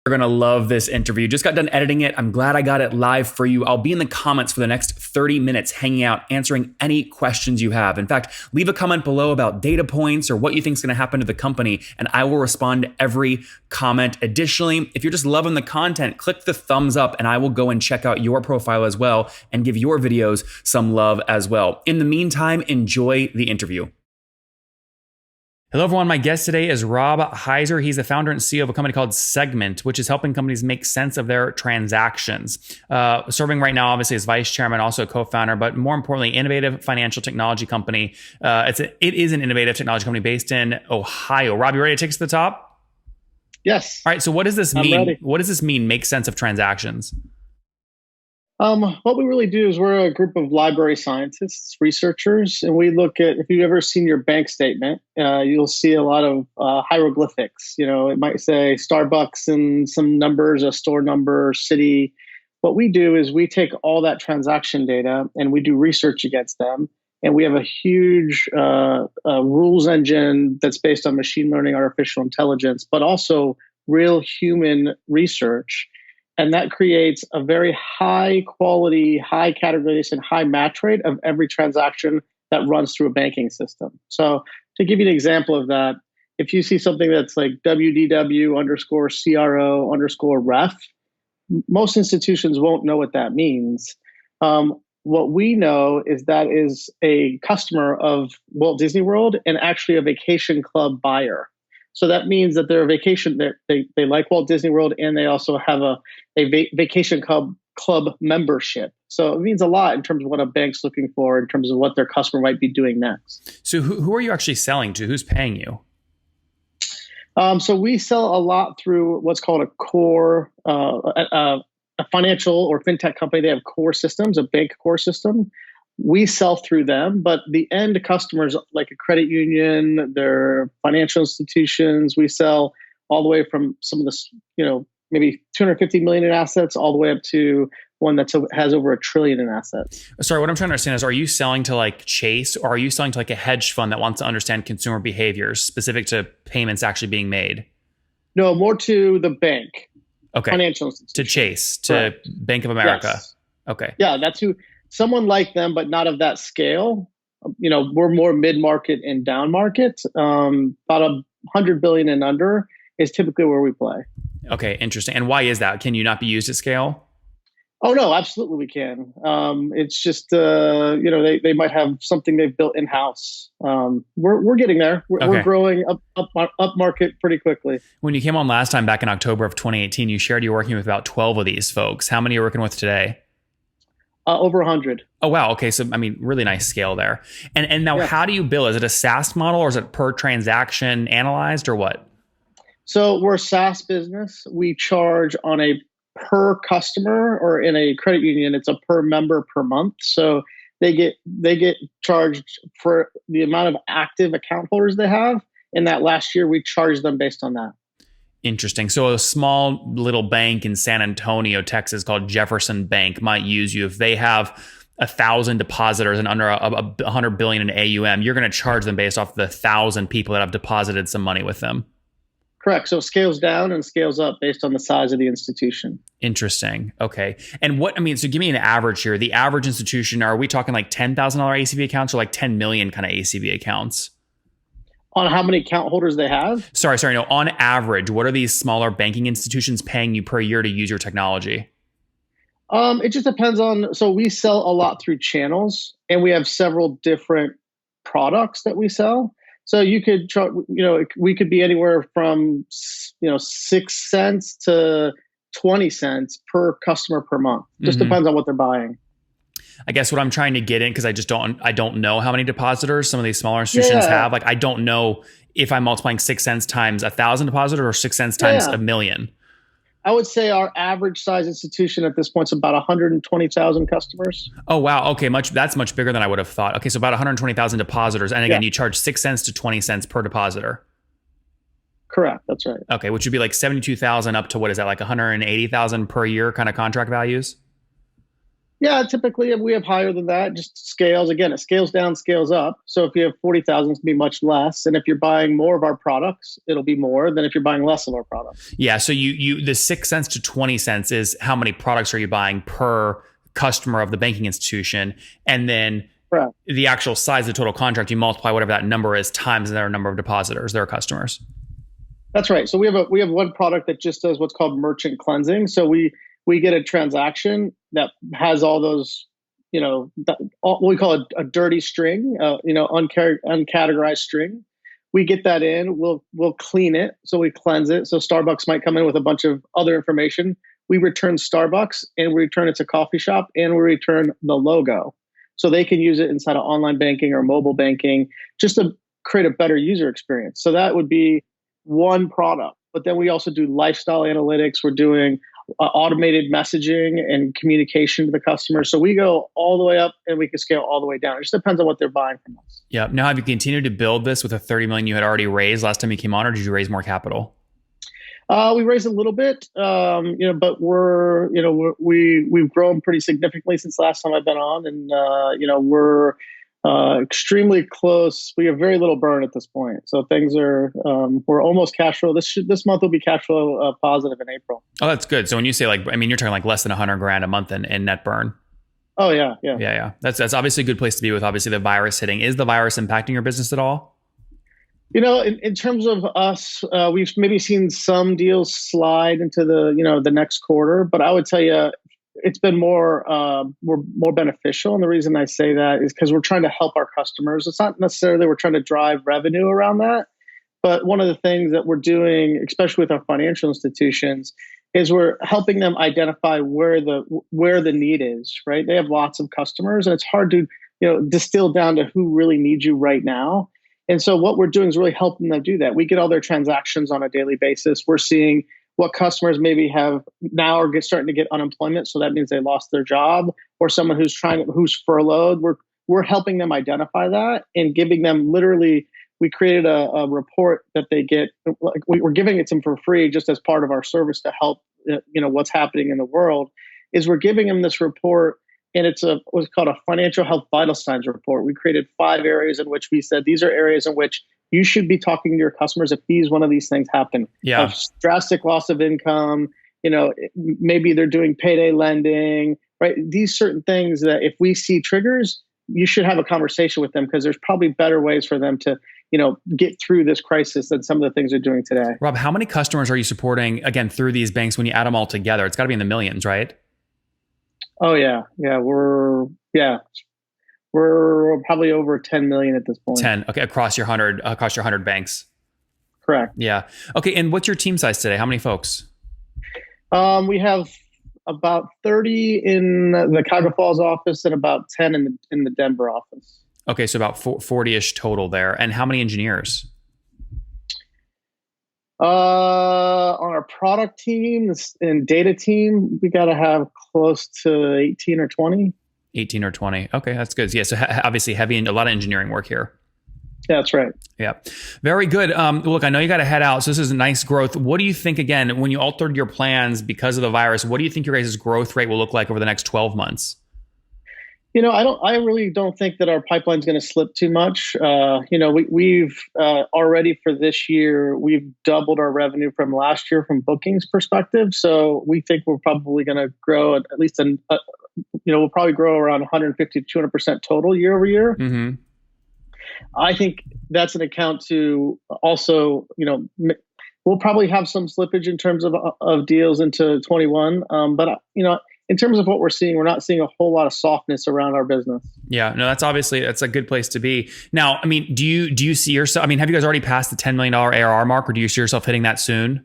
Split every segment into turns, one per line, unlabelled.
You're going to love this interview. Just got done editing it. I'm glad I got it live for you. I'll be in the comments for the next 30 minutes hanging out, answering any questions you have. In fact, leave a comment below about data points or what you think is going to happen to the company, and I will respond to every comment. Additionally, if you're just loving the content, click the thumbs up and I will go and check out your profile as well and give your videos some love as well. In the meantime, enjoy the interview. Hello, everyone. My guest today is Rob Heiser. He's the founder and CEO of a company called Segmint, which is helping companies make sense of their transactions. Serving right now, obviously, as vice chairman, also a co-founder, but more importantly, innovative financial technology company. It is an innovative technology company based in Ohio. Rob, you ready to take us to the top?
Yes.
All right. So what does this mean?
Ready.
What does this mean? Make sense of transactions?
What we really do is we're a group of library scientists, researchers, and we look at, if you've ever seen your bank statement, you'll see a lot of hieroglyphics. You know, it might say Starbucks and some numbers, a store number, city. What we do is we take all that transaction data and we do research against them. And we have a huge rules engine that's based on machine learning, artificial intelligence, but also real human research. And that creates a very high quality, high categorization, high match rate of every transaction that runs through a banking system. So to give you an example of that, if you see something that's like WDW underscore CRO underscore ref, most institutions won't know what that means. What we know is that is a customer of Walt Disney World and actually a vacation club buyer. So that means that they're a vacation. They like Walt Disney World, and they also have a vacation club membership. So it means a lot in terms of what a bank's looking for, in terms of what their customer might be doing next.
So who are you actually selling to? Who's paying you?
So we sell a lot through what's called a core, a financial or fintech company. They have core systems, a bank core system. We sell through them, but the end customers, like a credit union, their financial institutions, we sell all the way from some of the, maybe 250 million in assets, all the way up to one that has over $1 trillion in assets.
Sorry, what I'm trying to understand is, are you selling to like Chase, or are you selling to like a hedge fund that wants to understand consumer behaviors specific to payments actually being made?
No, more to the bank.
Okay.
Financial institution.
To Chase, to
Correct.
Bank of America.
Yes.
Okay.
Yeah, that's who. Someone like them, but not of that scale. We're more mid-market and down market. About 100 billion and under is typically where we play.
Okay, interesting. And why is that? Can you not be used at scale?
Oh no, absolutely we can. It's just they might have something they've built in house. We're getting there. We're growing up market pretty quickly. When
you came on last time back in October of 2018, you shared you're working with about 12 of these folks. How many are you working with today?
Over 100.
Oh, wow. Okay. So, really nice scale there. And now, How do you bill? Is it a SaaS model, or is it per transaction analyzed, or what?
So we're a SaaS business. We charge on a per customer, or in a credit union, it's a per member per month. So they get charged for the amount of active account holders they have. In that last year, we charged them based on that.
Interesting. So a small little bank in San Antonio, Texas, called Jefferson Bank might use you if they have 1,000 depositors and under 100 billion in AUM. You're going to charge them based off the 1,000 people that have deposited some money with them.
Correct. So it scales down and scales up based on the size of the institution.
Interesting. Okay. And so give me an average here. The average institution, are we talking like $10,000 ACV accounts or like 10 million kind of ACV accounts?
On how many account holders they have?
Sorry. No, on average, what are these smaller banking institutions paying you per year to use your technology?
It just depends on, so we sell a lot through channels, and we have several different products that we sell. So you could, we could be anywhere from, 6 cents to 20 cents per customer per month. Just depends on what they're buying.
I guess what I'm trying to get in, because I don't know how many depositors some of these smaller institutions have. Like, I don't know if I'm multiplying 6 cents times 1,000 depositors or 6 cents times a million.
I would say our average size institution at this point is about 120,000 customers.
Oh, wow. Okay. That's much bigger than I would have thought. Okay. So about 120,000 depositors. And again, you charge 6 cents to 20 cents per depositor.
Correct. That's right.
Okay. Which would be like 72,000 up to, what is that? Like 180,000 per year kind of contract values?
Yeah, typically we have higher than that. Just scales. Again, it scales down, scales up. So if you have 40,000, it's gonna be much less. And if you're buying more of our products, it'll be more than if you're buying less of our products.
Yeah. So the 6 cents to 20 cents is how many products are you buying per customer of the banking institution, and then
Correct.
the actual size of the total contract, you multiply whatever that number is times their number of depositors, their customers.
That's right. So we have one product that just does what's called merchant cleansing. So we get a transaction that has all those, what we call a dirty string, uncategorized string. We get that in. We'll clean it. So we cleanse it. So Starbucks might come in with a bunch of other information. We return Starbucks, and we return it's a coffee shop, and we return the logo, so they can use it inside of online banking or mobile banking, just to create a better user experience. So that would be one product. But then we also do lifestyle analytics. We're doing automated messaging and communication to the customer. So we go all the way up, and we can scale all the way down. It just depends on what they're buying from us.
Yeah. Now, have you continued to build this with the 30 million you had already raised last time you came on, or did you raise more capital?
We raised a little bit, but we've grown pretty significantly since last time I've been on, and we're extremely close. We have very little burn at this point, so things are we're almost cash flow. This month will be cash flow positive in April.
Oh, that's good. So when you say you're talking like less than $100,000 a month in net burn.
Oh yeah.
That's obviously a good place to be with obviously the virus hitting. Is the virus impacting your business at all?
In terms of us, we've maybe seen some deals slide into the next quarter, but I would tell you it's been more beneficial. And the reason I say that is because we're trying to help our customers. It's not necessarily we're trying to drive revenue around that, but one of the things that we're doing, especially with our financial institutions, is we're helping them identify where the need is. Right? They have lots of customers, and it's hard to distill down to who really needs you right now. And so what we're doing is really helping them do that. We get all their transactions on a daily basis. We're seeing what customers maybe have now are starting to get unemployment. So that means they lost their job, or someone who's furloughed. We're helping them identify that and giving them literally, we created a report that they get. Like we're giving it to them for free just as part of our service to help, what's happening in the world, is we're giving them this report. And it's what's called a financial health vital signs report. We created 5 areas in which we said these are areas in which you should be talking to your customers if one of these things happen.
Yeah.
A drastic loss of income, maybe they're doing payday lending, right? These certain things that if we see triggers, you should have a conversation with them, because there's probably better ways for them to, get through this crisis than some of the things they're doing today.
Rob, how many customers are you supporting, again, through these banks when you add them all together? It's got to be in the millions, right?
Oh yeah. We're probably over 10 million at this point.
10. Okay. Across your 100 banks.
Correct.
Yeah. Okay. And what's your team size today? How many folks?
We have about 30 in the Cuyahoga Falls office and about 10 in the Denver office.
Okay. So about 40-ish total there. And how many engineers?
On our product team and data team, we got to have close to 18 or 20.
18 or 20. Okay, that's good. Yeah, so obviously heavy and a lot of engineering work here.
Yeah, that's right.
Yeah, very good. Look, I know you got to head out, so this is a nice growth. What do you think, again, when you altered your plans because of the virus, what do you think your guys' growth rate will look like over the next 12 months?
I really don't think that our pipeline's going to slip too much. We've already for this year, we've doubled our revenue from last year from bookings perspective. So we think we're probably going to grow at least, we'll probably grow around 150 to 200% total year over year.
Mm-hmm.
I think that's an account to also, we'll probably have some slippage in terms of deals into 21. But in terms of what we're seeing, we're not seeing a whole lot of softness around our business.
Yeah, no, that's a good place to be. Now, I mean, do you see yourself? I mean, have you guys already passed the $10 million ARR mark, or do you see yourself hitting that soon?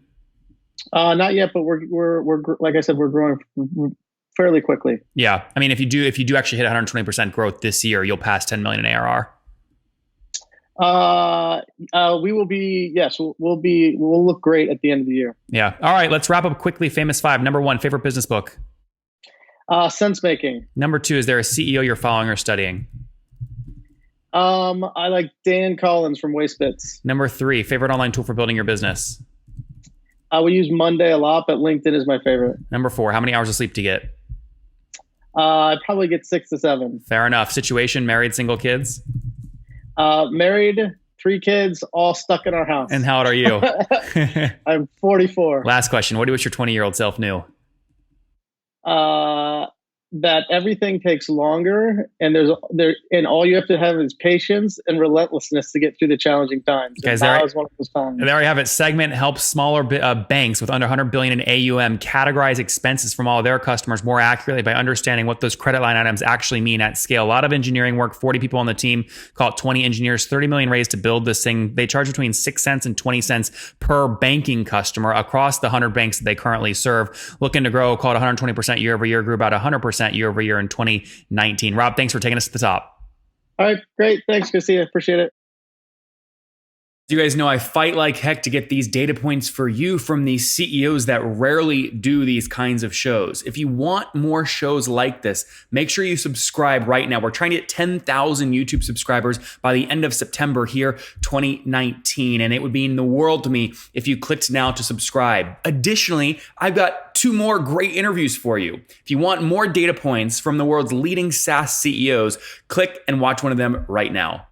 Not yet, but we're like I said, we're growing fairly quickly.
Yeah, I mean, if you do actually hit 120% growth this year, you'll pass 10 million in ARR.
We will be. Yes, we'll look great at the end of the year.
Yeah. All right, let's wrap up quickly. Famous 5. Number 1, favorite business book.
Sense making.
Number 2, is there a CEO you're following or studying?
I like Dan Collins from WasteBits.
Number 3, favorite online tool for building your business.
We use Monday a lot, but LinkedIn is my favorite.
Number 4, how many hours of sleep do you get?
I'd probably get 6 to 7.
Fair enough. Situation, married, single, kids?
Married, 3 kids, all stuck in our house.
And how old are you?
I'm 44.
Last question. What do you wish your 20-year-old self knew?
That everything takes longer, and and all you have to have is patience and relentlessness to get through the challenging times.
Guys,
that was one of those times.
There you have it. Segmint helps smaller banks with under 100 billion in AUM categorize expenses from all of their customers more accurately by understanding what those credit line items actually mean at scale. A lot of engineering work, 40 people on the team, call it 20 engineers, 30 million raised to build this thing. They charge between 6 cents and 20 cents per banking customer across the 100 banks that they currently serve. Looking to grow, call it 120% year over year, grew about 100% year over year in 2019. Rob, thanks for taking us to the top.
All right, great. Thanks, Chrissy. I appreciate it.
You guys know I fight like heck to get these data points for you from these CEOs that rarely do these kinds of shows. If you want more shows like this, make sure you subscribe right now. We're trying to get 10,000 YouTube subscribers by the end of September here, 2019. And it would mean the world to me if you clicked now to subscribe. Additionally, I've got 2 more great interviews for you. If you want more data points from the world's leading SaaS CEOs, click and watch one of them right now.